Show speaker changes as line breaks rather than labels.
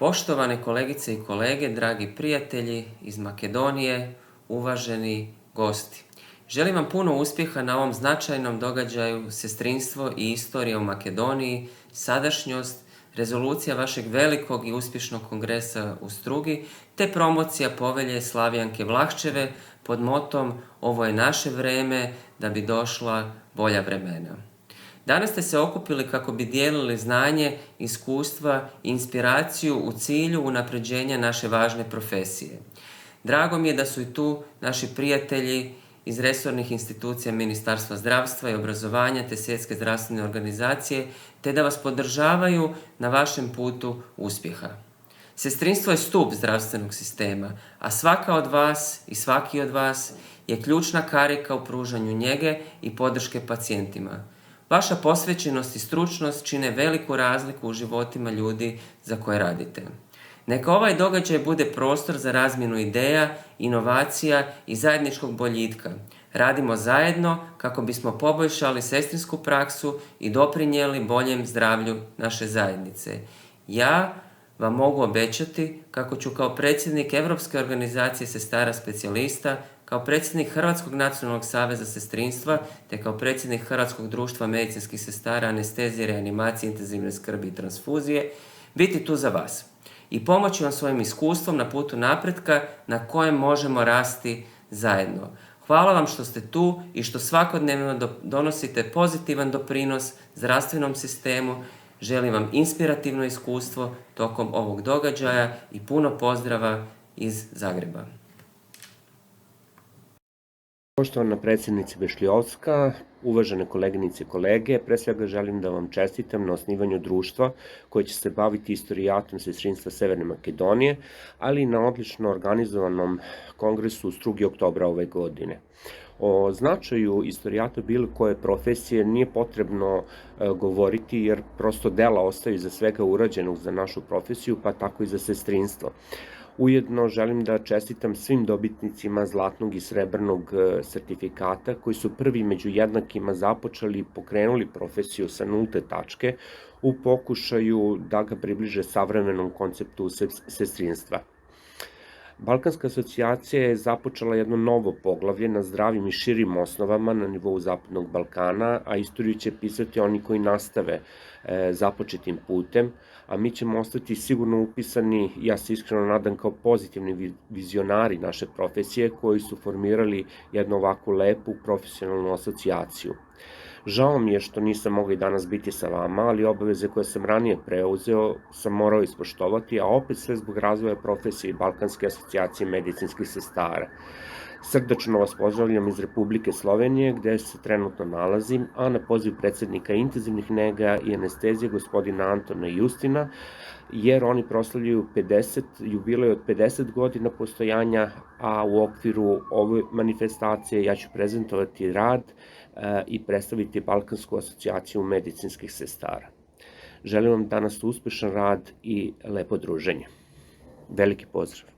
Poštovane kolegice i kolege, dragi prijatelji iz Makedonije, uvaženi gosti. Želim vam puno uspjeha na ovom značajnom događaju Sestrinstvo i istorija u Makedoniji, sadašnjost, rezolucija vašeg velikog i uspješnog kongresa u Strugi, te promocija povelje Slavijanke Vlahčeve pod motom "Ovo je naše vreme da bi došla bolja vremena". Danas ste se okupili kako bi dijelili znanje, iskustva i inspiraciju u cilju unapređenja naše važne profesije. Drago mi je da su i tu naši prijatelji iz resornih institucija Ministarstva zdravstva i obrazovanja te Svjetske zdravstvene organizacije, te da vas podržavaju na vašem putu uspjeha. Sestrinstvo je stup zdravstvenog sistema, a svaka od vas i svaki od vas je ključna karika u pružanju njege i podrške pacijentima. Vaša posvećenost i stručnost čine veliku razliku u životima ljudi za koje radite. Neka ovaj događaj bude prostor za razmjenu ideja, inovacija i zajedničkog boljitka. Radimo zajedno kako bismo poboljšali sestrinsku praksu i doprinijeli boljem zdravlju naše zajednice. Ja vam mogu obećati kako ću kao predsjednik Europske organizacije sestara specijalista, kao predsjednik Hrvatskog nacionalnog saveza sestrinstva, te kao predsjednik Hrvatskog društva medicinskih sestara, anestezije, reanimacije, intenzivne skrbi i transfuzije, biti tu za vas i pomoći vam svojim iskustvom na putu napretka na kojem možemo rasti zajedno. Hvala vam što ste tu i što svakodnevno donosite pozitivan doprinos zdravstvenom sistemu. Želim vam inspirativno iskustvo tokom ovog događaja i puno pozdrava iz Zagreba.
Poštovana predsjednice Bešljovska, uvažene koleginice i kolege, pre svega želim da vam čestitam na osnivanju društva koje će se baviti istorijatom sestrinstva Severne Makedonije, ali i na odlično organizovanom kongresu u Strugi oktobra ove godine. O značaju istorijata bilo koje profesije nije potrebno govoriti, jer prosto dela ostaju iza svega urađenog za našu profesiju, pa tako i za sestrinstvo. Ujedno želim da čestitam svim dobitnicima zlatnog i srebrnog sertifikata koji su prvi među jednakima započeli i pokrenuli profesiju sa nulte tačke u pokušaju da ga približe savremenom konceptu sestrinstva. Balkanska asocijacija je započela jedno novo poglavlje na zdravim i širim osnovama na nivou Zapadnog Balkana, a istoriju će pisati oni koji nastave započetim putem, a mi ćemo ostati sigurno upisani, ja se iskreno nadam, kao pozitivni vizionari naše profesije koji su formirali jednu ovakvu lepu profesionalnu asocijaciju. Žao mi je što nisam mogao i danas biti sa vama, ali obaveze koje sam ranije preuzeo sam morao ispoštovati, a opet sve zbog razvoja profesije i Balkanske asocijacije medicinskih sestara. Srdačno vas pozdravljam iz Republike Slovenije, gde se trenutno nalazim, a na poziv predsjednika intenzivnih nega i anestezije gospodina Antona Justina, jer oni proslavljaju jubilej od 50 godina postojanja, a u okviru ove manifestacije ja ću prezentovati rad i predstaviti Balkansku asocijaciju medicinskih sestara. Želim vam danas uspešan rad i lepo druženje. Veliki pozdrav!